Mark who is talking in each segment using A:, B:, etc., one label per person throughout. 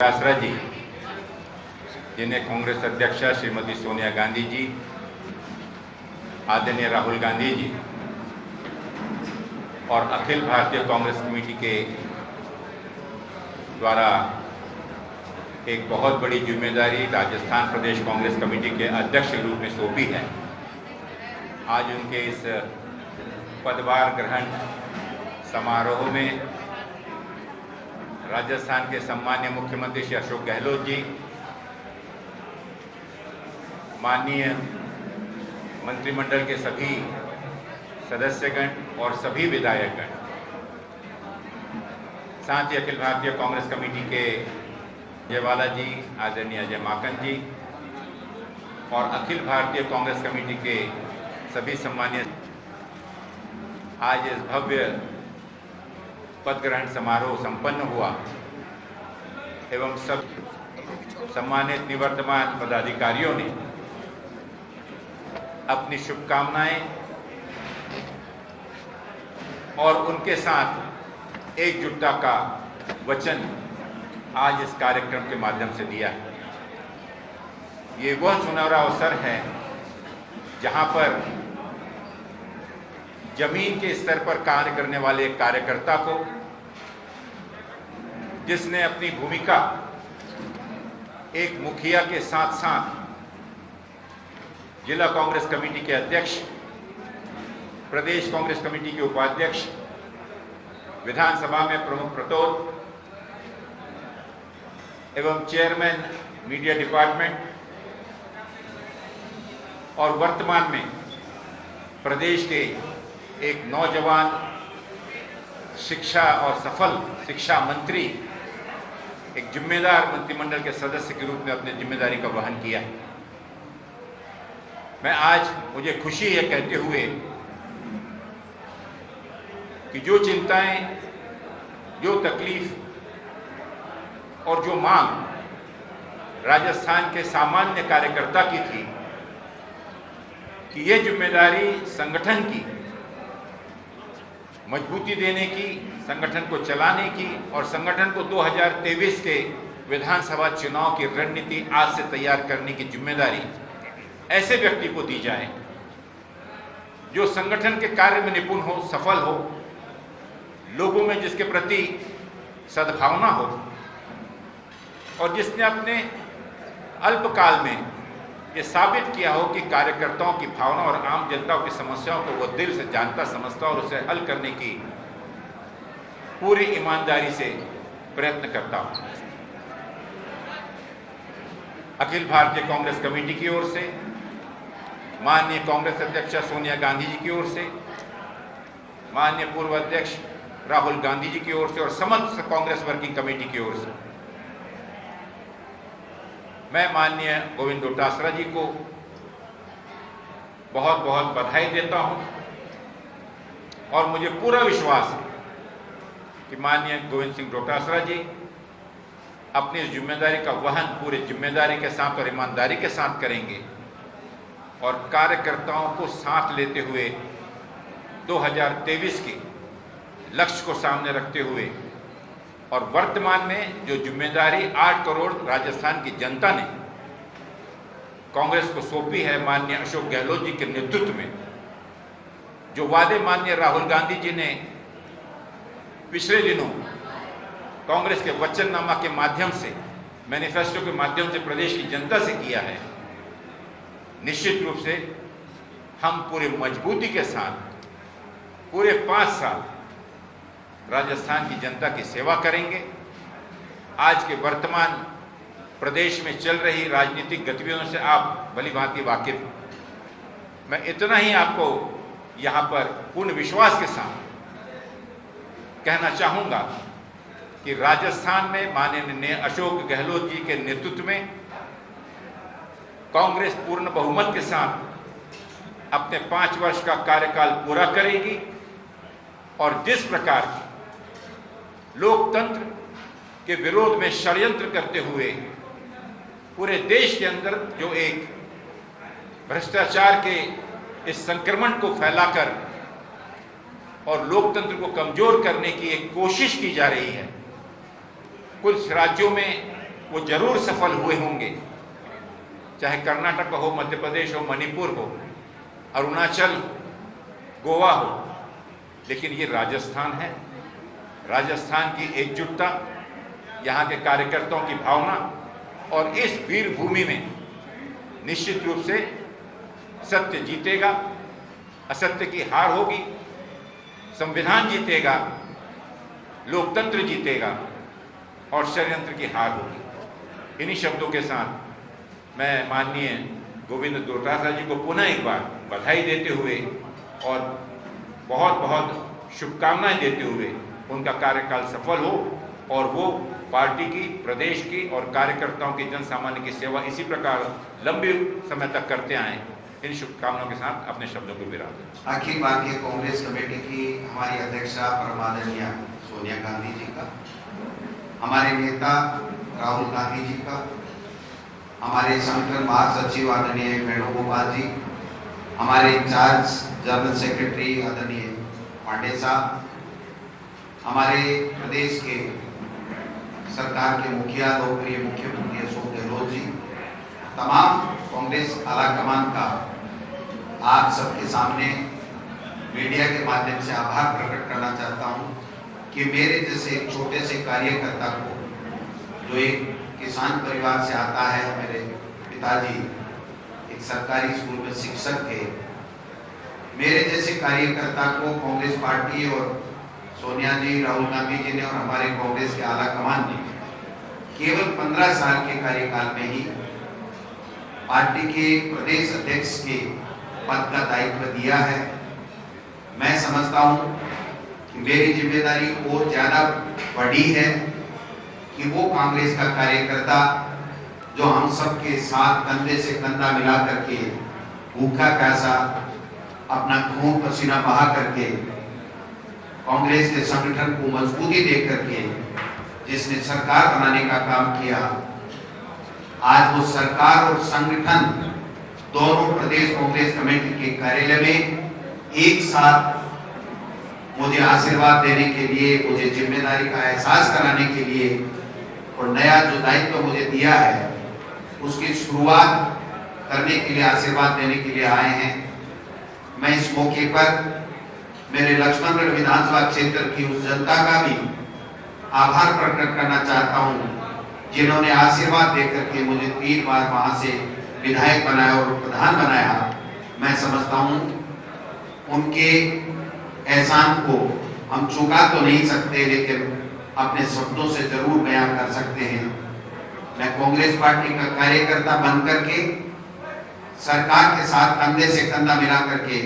A: आसरा जी, जिन्हें कांग्रेस अध्यक्षा श्रीमती सोनिया गांधी जी, आदरणीय राहुल गांधी जी और अखिल भारतीय कांग्रेस कमेटी के द्वारा एक बहुत बड़ी जिम्मेदारी राजस्थान प्रदेश कांग्रेस कमेटी के अध्यक्ष के रूप में सौंपी है। आज उनके इस पदभार ग्रहण समारोह में राजस्थान के सम्माननीय मुख्यमंत्री श्री अशोक गहलोत जी, माननीय मंत्रिमंडल के सभी सदस्यगण और सभी विधायकगण, साथ ही अखिल भारतीय कांग्रेस कमेटी के जयवाला जी, आदरणीय अजय माकन जी और अखिल भारतीय कांग्रेस कमेटी के सभी सम्मानीय, आज इस भव्य पद ग्रहण समारोह संपन्न हुआ एवं सब सम्मानित निवर्तमान पदाधिकारियों ने अपनी शुभकामनाएं और उनके साथ एकजुटता का वचन आज इस कार्यक्रम के माध्यम से दिया है। ये वह सुनहरा अवसर है जहां पर जमीन के स्तर पर कार्य करने वाले एक कार्यकर्ता को, जिसने अपनी भूमिका एक मुखिया के साथ साथ जिला कांग्रेस कमेटी के अध्यक्ष, प्रदेश कांग्रेस कमेटी के उपाध्यक्ष, विधानसभा में प्रमुख प्रतोद एवं चेयरमैन मीडिया डिपार्टमेंट और वर्तमान में प्रदेश के एक नौजवान शिक्षा और सफल शिक्षा मंत्री, एक जिम्मेदार मंत्रिमंडल के सदस्य के रूप में अपनी जिम्मेदारी का वहन किया है। मैं आज, मुझे खुशी है कहते हुए कि जो चिंताएं, जो तकलीफ और जो मांग राजस्थान के सामान्य कार्यकर्ता की थी कि ये जिम्मेदारी संगठन की मजबूती देने की, संगठन को चलाने की और संगठन को 2023 के विधानसभा चुनाव की रणनीति आज से तैयार करने की जिम्मेदारी ऐसे व्यक्ति को दी जाए जो संगठन के कार्य में निपुण हो, सफल हो, लोगों में जिसके प्रति सद्भावना हो और जिसने अपने अल्पकाल में ये साबित किया हो कि कार्यकर्ताओं की भावना और आम जनता की समस्याओं को वो दिल से जानता, समझता और उसे हल करने की पूरी ईमानदारी से प्रयत्न करता हूं। अखिल भारतीय कांग्रेस कमेटी की ओर से, माननीय कांग्रेस अध्यक्षा सोनिया गांधी जी की ओर से, माननीय पूर्व अध्यक्ष राहुल गांधी जी की ओर से और समस्त कांग्रेस वर्किंग कमेटी की ओर से मैं माननीय गोविंद डोटासरा जी को बहुत बहुत बधाई देता हूं और मुझे पूरा विश्वास है कि माननीय गोविंद सिंह डोटासरा जी अपनी इस जिम्मेदारी का वहन पूरी जिम्मेदारी के साथ और ईमानदारी के साथ करेंगे और कार्यकर्ताओं को साथ लेते हुए 2023 के लक्ष्य को सामने रखते हुए और वर्तमान में जो जिम्मेदारी 8 करोड़ राजस्थान की जनता ने कांग्रेस को सौंपी है, माननीय अशोक गहलोत जी के नेतृत्व में, जो वादे माननीय राहुल गांधी जी ने पिछले दिनों कांग्रेस के वचननामा के माध्यम से, मैनिफेस्टो के माध्यम से प्रदेश की जनता से किया है, निश्चित रूप से हम पूरी मजबूती के साथ पूरे 5 साल राजस्थान की जनता की सेवा करेंगे। आज के वर्तमान प्रदेश में चल रही राजनीतिक गतिविधियों से आप भलीभांति वाकिफ हैं। मैं इतना ही आपको यहां पर पूर्ण विश्वास के साथ कहना चाहूंगा कि राजस्थान में माननीय अशोक गहलोत जी के नेतृत्व में कांग्रेस पूर्ण बहुमत के साथ अपने 5 वर्ष का कार्यकाल पूरा करेगी और जिस प्रकार की लोकतंत्र के विरोध में षड्यंत्र करते हुए पूरे देश के अंदर जो एक भ्रष्टाचार के इस संक्रमण को फैलाकर और लोकतंत्र को कमजोर करने की एक कोशिश की जा रही है, कुछ राज्यों में वो जरूर सफल हुए होंगे, चाहे कर्नाटक हो, मध्य प्रदेश हो, मणिपुर हो, अरुणाचल, गोवा हो, लेकिन ये राजस्थान है। राजस्थान की एकजुटता, यहाँ के कार्यकर्ताओं की भावना और इस वीर भूमि में निश्चित रूप से सत्य जीतेगा, असत्य की हार होगी, संविधान जीतेगा, लोकतंत्र जीतेगा और षड्यंत्र की हार होगी। इन्हीं शब्दों के साथ मैं माननीय गोविंद डोटासरा जी को पुनः एक बार बधाई देते हुए और बहुत बहुत शुभकामनाएं देते हुए उनका कार्यकाल सफल हो और वो पार्टी की, प्रदेश की और कार्यकर्ताओं की, जन सामान्य की सेवा इसी प्रकार लंबे समय तक करते आए। इन शुभकामनाओं के साथ अपने शब्दों को विराम दें।
B: अखिल भारतीय कांग्रेस कमेटी की हमारी अध्यक्षा परम आदरणीय सोनिया गांधी जी का, हमारे नेता राहुल गांधी जी का, हमारे संगठन महासचिव आदरणीय वेणुगोपाल जी, हमारे इंचार्ज जनरल सेक्रेटरी आदरणीय पांडे साहब, हमारे प्रदेश के सरकार के मुखिया लोकप्रिय मुख्यमंत्री अशोक गहलोत जी, तमाम कांग्रेस आलाकमान का आप सबके सामने मीडिया के माध्यम से आभार प्रकट करना चाहता हूं कि मेरे जैसे एक छोटे से कार्यकर्ता को, जो एक किसान परिवार से आता है, मेरे पिताजी एक सरकारी स्कूल में शिक्षक थे, मेरे जैसे कार्यकर्ता को कांग्रेस पार्टी और सोनिया जी, राहुल गांधी जी ने और हमारे कांग्रेस के आला कमान ने केवल 15 साल के कार्यकाल में ही पार्टी के प्रदेश अध्यक्ष के पद का दायित्व दिया है। मैं समझता हूं कि मेरी जिम्मेदारी और ज्यादा बड़ी है कि वो कांग्रेस का कार्यकर्ता जो हम सबके साथ कंधे से कंधा मिला करके, भूखा प्यासा अपना खून पसीना बहा करके कांग्रेस के संगठन को मजबूती दे करके जिसने सरकार बनाने का काम किया, आज वो सरकार और संगठन दोनों प्रदेश कांग्रेस कमेटी के कार्यालय में एक साथ मुझे आशीर्वाद देने के लिए, मुझे जिम्मेदारी का एहसास कराने के लिए और नया जो दायित्व मुझे दिया है उसकी शुरुआत करने के लिए, आशीर्वाद देने के लिए आए हैं। मैं इस मौके पर मेरे लक्ष्मणगढ़ विधानसभा क्षेत्र की उस जनता का भी आभार प्रकट करना चाहता हूं जिन्होंने आशीर्वाद देकर के मुझे 3 बार वहां से विधायक बनाया और प्रधान बनाया। मैं समझता हूं उनके एहसान को हम चुका तो नहीं सकते, लेकिन अपने शब्दों से जरूर बयां कर सकते हैं। मैं कांग्रेस पार्टी का कार्यकर्ता बनकर के सरकार के साथ कंधे से कंधा मिला करके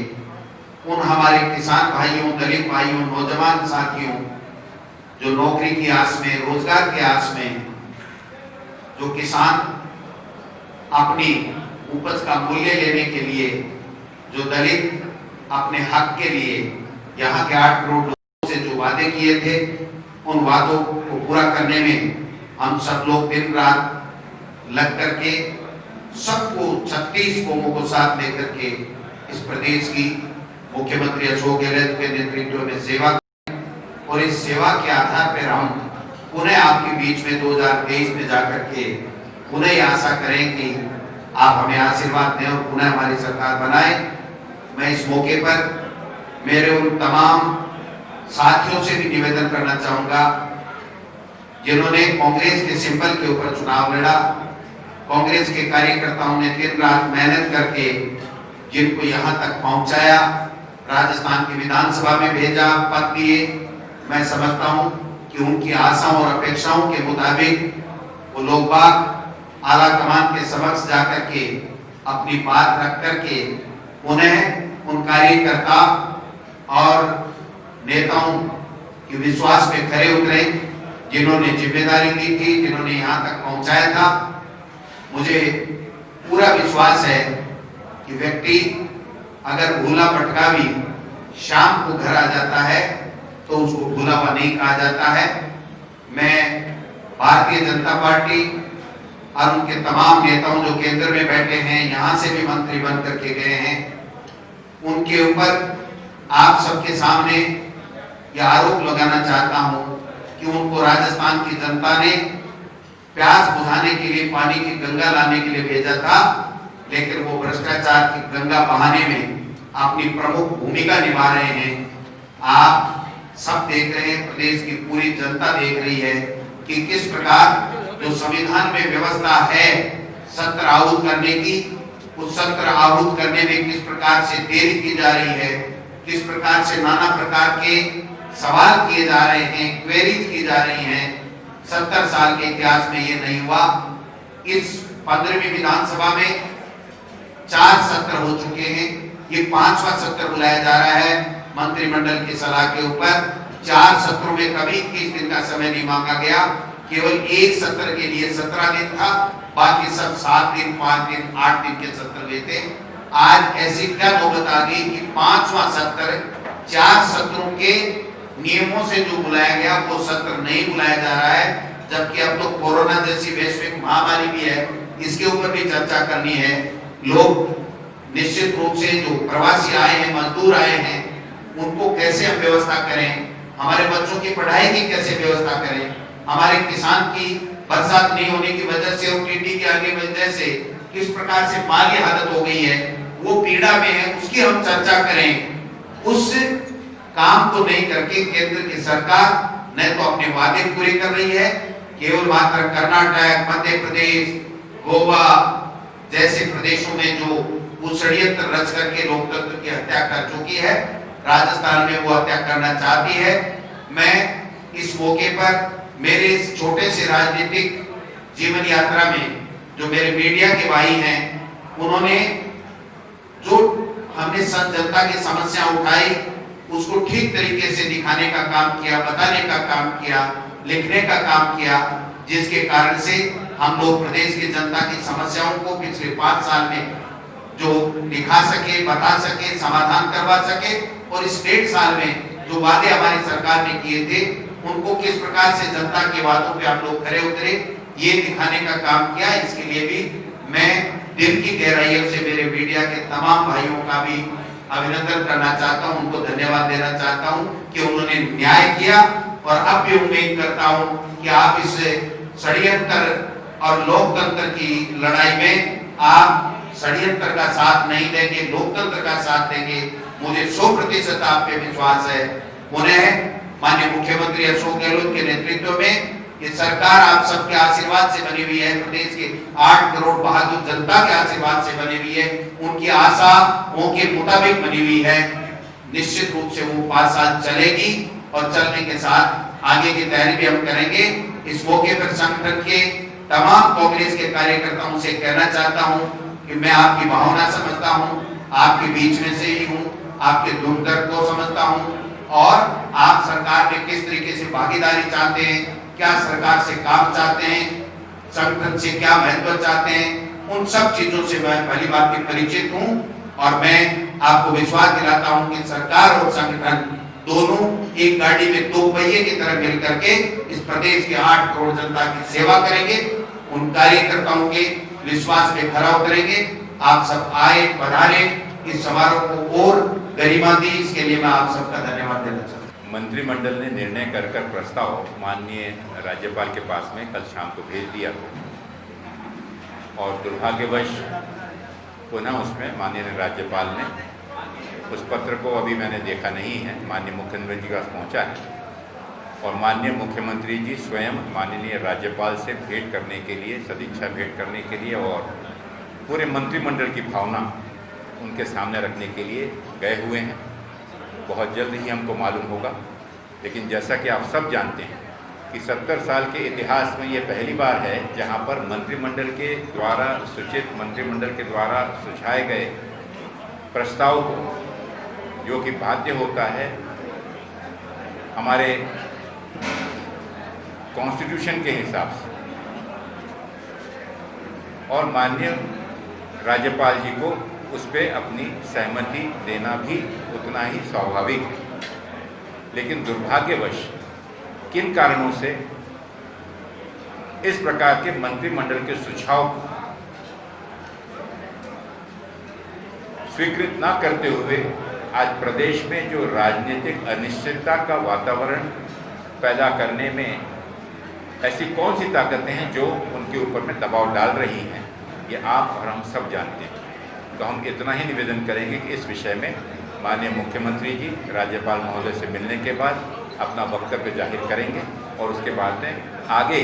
B: उन हमारे किसान भाइयों, दलित भाइयों, नौजवान साथियों जो नौकरी की आस में, रोजगार की आस में, जो किसान अपनी उपज का मूल्य लेने के लिए, जो दलित अपने हक के लिए यहाँ के 8 करोड़ लोगों से जो वादे किए थे, उन वादों को पूरा करने में हम सब लोग दिन रात लग करके सबको 36 कौमों को साथ लेकर के इस प्रदेश की मुख्यमंत्री अशोक गहलोत के नेतृत्व में सेवा और इस सेवा के आधार पर हम पुनः आपके बीच में 2023 में जाकर के पुनः आशा करें कि आप हमें आशीर्वाद दें और पुनः हमारी सरकार बनाए। मैं इस मौके पर मेरे उन तमाम साथियों से भी निवेदन करना चाहूंगा जिन्होंने कांग्रेस के सिंबल के ऊपर चुनाव लड़ा, कांग्रेस के कार्यकर्ताओं ने दिन रात मेहनत करके जिनको यहाँ तक पहुंचाया, राजस्थान की विधानसभा में भेजा, पद दिए। मैं समझता हूं कि उनकी आशाओं और अपेक्षाओं के मुताबिक वो लोग बाग आला कमान के समक्ष जाकर के अपनी बात रख करके उन्हें उन कार्यकर्ता और नेताओं के विश्वास में खरे उतरे जिन्होंने जिम्मेदारी दी थी, जिन्होंने यहाँ तक पहुंचाया था। मुझे पूरा विश्वास है कि व्यक्ति अगर भूला भटका भी शाम को घर आ जाता है तो उसको भूला हुआ नहीं कहा जाता है। मैं भारतीय जनता पार्टी और उनके तमाम नेताओं जो केंद्र में बैठे हैं, यहाँ से भी मंत्री बन करके गए हैं, उनके ऊपर आप सबके सामने यह आरोप लगाना चाहता हूं कि उनको राजस्थान की जनता ने प्यास बुझाने के लिए, पानी की गंगा लाने के लिए भेजा था, लेकिन वो भ्रष्टाचार की गंगा बहाने में अपनी प्रमुख भूमिका निभा रहे हैं। आप सब देख रहे हैं, प्रदेश की पूरी जनता देख रही है कि किस प्रकार जो संविधान में व्यवस्था है सत्र आहूत करने की, उस सत्र आहूत करने में किस प्रकार से देरी की जा रही है, किस प्रकार से नाना प्रकार के सवाल किए जा रहे हैं, क्वेरीज की जा रही हैं। 70 साल के इतिहास में ये नहीं हुआ। इस 15वीं विधानसभा में 4 सत्र हो चुके हैं, ये 5वां सत्र बुलाया जा रहा है मंत्रिमंडल की सलाह के ऊपर। 4 सत्रों में कभी 21 दिन का समय नहीं मांगा गया, केवल एक सत्र के लिए 17 दिन था, बाकी सब 7 दिन, 5 दिन, 8 दिन के सत्र हुए थे। आज ऐसी क्या नौबत आ गई कि 5वां सत्र, 4 सत्रों के नियमों से जो बुलाया गया वो सत्र नहीं बुलाया जा रहा है, जबकि अब तो कोरोना जैसी वैश्विक महामारी भी है, इसके ऊपर भी चर्चा करनी है। लोग निश्चित रूप से जो प्रवासी आए हैं, मजदूर आए हैं, उनको कैसे हम व्यवस्था करें, हमारे बच्चों की पढ़ाई की कैसे व्यवस्था करें, हमारे किसान की बरसात नहीं होने की वजह से और टिड्डी के आने की वजह से किस प्रकार से माली हालत हो गई है, वो पीड़ा में है, उसकी हम चर्चा करें। उस काम को नहीं करके केंद्र की सरकार न तो अपने वादे पूरे कर रही है, केवल मात्र कर्नाटक, मध्य प्रदेश, गोवा जैसे प्रदेशों में जो षड्यंत्र रच करके लोकतंत्र की हत्या कर चुकी है, राजस्थान में वो हत्या करना चाहती है। मैं इस मौके पर मेरे इस छोटे से राजनीतिक जीवन यात्रा में जो मेरे मीडिया के भाई हैं, उन्होंने जो हमने जनता की समस्या उठाई उसको ठीक तरीके से दिखाने का काम किया, बताने का काम किया, लिखने का काम किया, जिसके कारण से हम लोग प्रदेश की जनता की समस्याओं को पिछले 5 साल में जो दिखा सके, बता सके, समाधान करवा सके, और इस 1.5 साल में जो वादे हमारी सरकार ने किए थे उनको किस प्रकार से जनता के वादों पे हम लोग खरे उतरे, ये दिखाने का काम किया। इसके लिए भी मैं दिल की गहराइयों से मेरे मीडिया के तमाम भाइयों का भी अभिनंदन करना चाहता हूं, उनको धन्यवाद देना चाहता हूं कि उन्होंने न्याय किया, और अब भी उम्मीद करता हूं कि आप इस षड्यंत्र और लोकतंत्र की लड़ाई में आप षड्यंत्र का साथ नहीं देंगे, लोकतंत्र का साथ देंगे। मुझे 100% आप पे विश्वास है। उन्हें माननीय मुख्यमंत्री अशोक गहलोत के नेतृत्व में ये सरकार आप सबके आशीर्वाद से बनी हुई है, प्रदेश के 8 करोड़ बहादुर जनता के आशीर्वाद से बनी हुई है, उनकी आशाओं के मुताबिक बनी हुई है। निश्चित रूप से वो 5 साल चलेगी, और चलने के साथ आगे की तैयारी भी हम करेंगे। इस मौके पर संगठन के तमाम कांग्रेस के कार्यकर्ताओं से कहना चाहता हूं कि मैं आपकी भावना समझता हूं, आपके बीच में से ही हूं, आपके दुख दर्द को समझता हूं, और आप सरकार में किस तरीके से भागीदारी चाहते हैं, क्या सरकार से काम चाहते हैं, संगठन से क्या महत्व चाहते हैं, उन सब चीजों से मैं पहली बात की परिचित हूं। और मैं आपको विश्वास दिलाता हूं कि सरकार और संगठन दोनों एक गाड़ी में 2 पहिए की तरह मिल करके इस प्रदेश के 8 करोड़ जनता की सेवा करेंगे, उन कार्यकर्ताओं के विश्वास पे खरा उतरेंगे। आप सब आए, पधारे, इस समारोह को और गरिमा दी, इसके लिए मैं आप सबका धन्यवाद देना चाहता हूँ।
A: मंत्रिमंडल ने निर्णय कर प्रस्ताव माननीय राज्यपाल के पास में कल शाम को भेज दिया, और दुर्भाग्यवश पुनः उसमें माननीय राज्यपाल ने उस पत्र को अभी मैंने देखा नहीं है, माननीय मुख्यमंत्री जी के पास पहुँचा है, और माननीय मुख्यमंत्री जी स्वयं माननीय राज्यपाल से भेंट करने के लिए, सदिच्छा भेंट करने के लिए और पूरे मंत्रिमंडल की भावना उनके सामने रखने के लिए गए हुए हैं। बहुत जल्द ही हमको मालूम होगा, लेकिन जैसा कि आप सब जानते हैं कि 70 साल के इतिहास में ये पहली बार है जहां पर मंत्रिमंडल के द्वारा सूचित, मंत्रिमंडल के द्वारा सुझाए गए प्रस्ताव को, जो कि बाध्य होता है हमारे कॉन्स्टिट्यूशन के हिसाब से, और माननीय राज्यपाल जी को उस पर अपनी सहमति देना भी उतना ही स्वाभाविक है। लेकिन दुर्भाग्यवश किन कारणों से इस प्रकार के मंत्रिमंडल के सुझाव को स्वीकृत न करते हुए आज प्रदेश में जो राजनीतिक अनिश्चितता का वातावरण पैदा करने में ऐसी कौन सी ताकतें हैं जो उनके ऊपर में दबाव डाल रही हैं, ये आप और हम सब जानते हैं। तो हम इतना ही निवेदन करेंगे कि इस विषय में माननीय मुख्यमंत्री जी राज्यपाल महोदय से मिलने के बाद अपना वक्तव्य जाहिर करेंगे और उसके बाद में आगे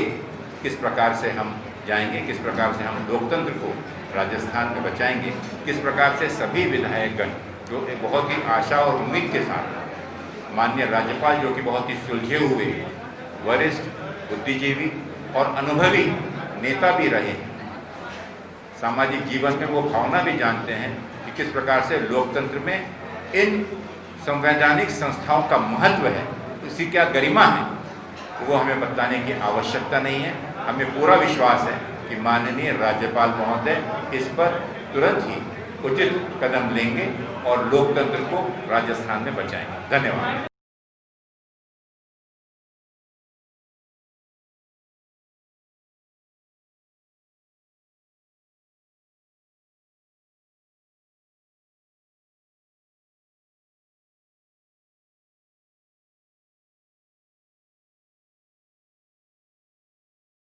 A: किस प्रकार से हम जाएंगे, किस प्रकार से हम लोकतंत्र को राजस्थान में बचाएंगे, किस प्रकार से सभी विधायकगण जो एक बहुत ही आशा और उम्मीद के साथ माननीय राज्यपाल जो कि बहुत ही सुलझे हुए वरिष्ठ बुद्धिजीवी और अनुभवी नेता भी रहे हैं, सामाजिक जीवन में वो भावना भी जानते हैं कि किस प्रकार से लोकतंत्र में इन संवैधानिक संस्थाओं का महत्व है, इसकी क्या गरिमा है, वो हमें बताने की आवश्यकता नहीं है। हमें पूरा विश्वास है कि माननीय राज्यपाल महोदय इस पर तुरंत ही उचित कदम लेंगे और लोकतंत्र को राजस्थान में बचाएंगे। धन्यवाद।